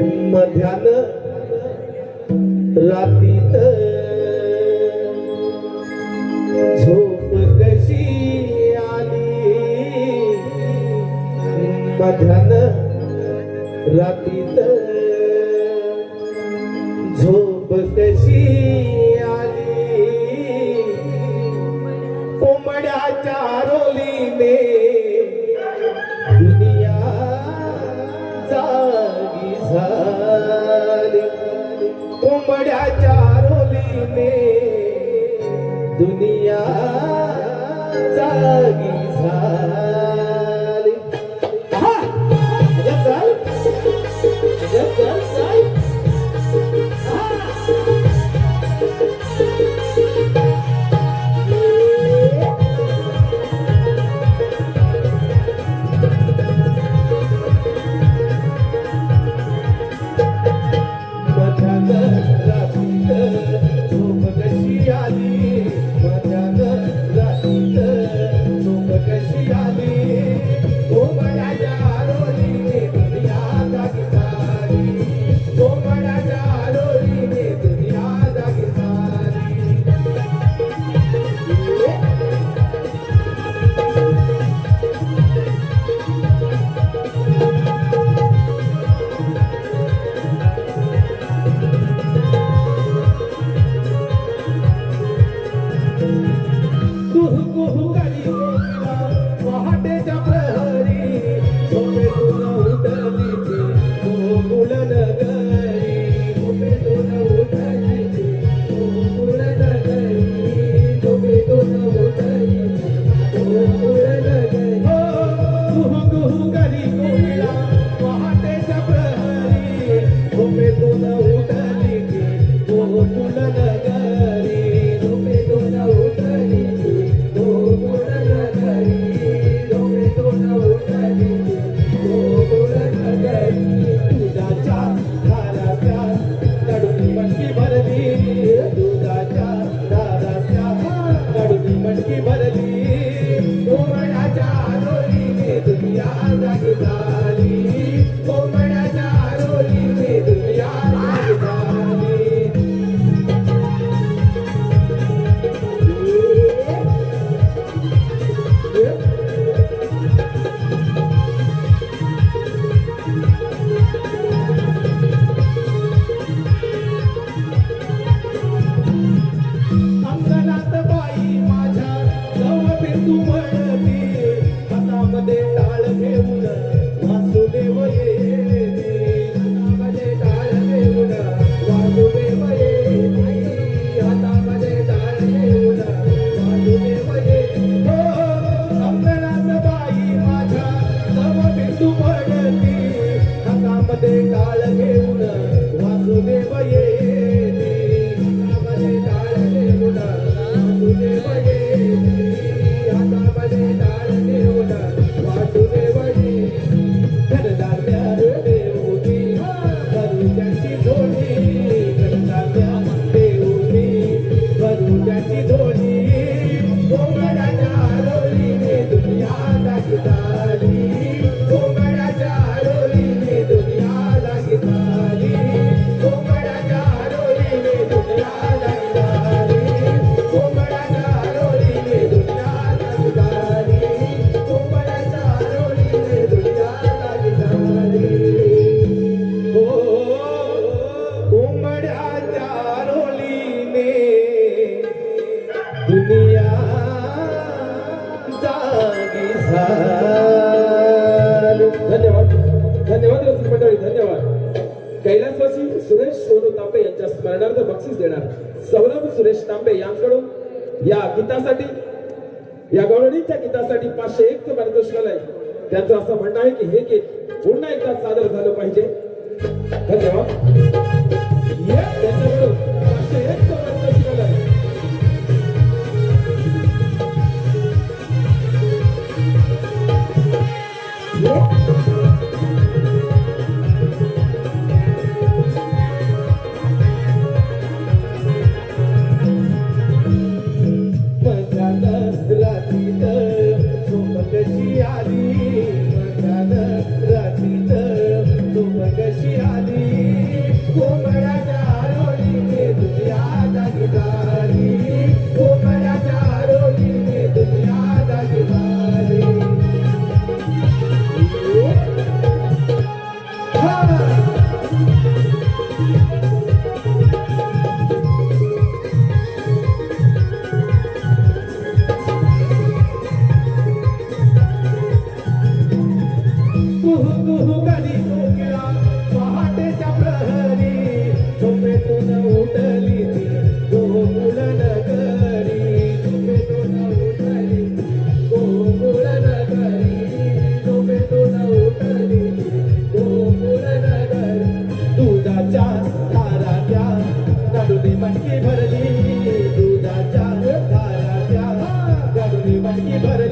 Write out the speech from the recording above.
मध्यान रातीत झोप कशी आली मध्यान रातीत झोप कशी आली कोंबड्याच्या रोलीने दुनिया जागी झाली कोंबड्याच्या रोलीने दुनिया जागी झाली चल चल चल धन्यवाद धन्यवाद रसिक मंडळी धन्यवाद. कैलासवासी सुरेश सोनू तांबे यांच्या स्मरणार्थ बक्षीस देणार सौरभ सुरेश तांबे यांच्याकडून या गीतासाठी या गवळणीच्या गीतासाठी 501 पारितोषिक आलंय. त्यांचं असं म्हणणं आहे की हे गीत पुन्हा एकदा सादर झालं पाहिजे. धन्यवाद. त्यांच्याकडून 501 पारितोषिक आलंय. कशी आली कोंबड्याच्या रोलीने दुनिया जागी झाली कोंबड्याच्या रोलीने दुनिया जागी झाली कुहू कुहू कधी कोकिळा पहाटेच्या प्रहरी झोपेतून उठली ती गोकुळ नगरी झोपेतून उठली गोकुळ नगरी झोपेतून उठली गोकुळ नगरी दुधाच्या धाराच्या गडुनी मटकी भरली दुधाच्या धाराच्या गडुनी मटकी भरली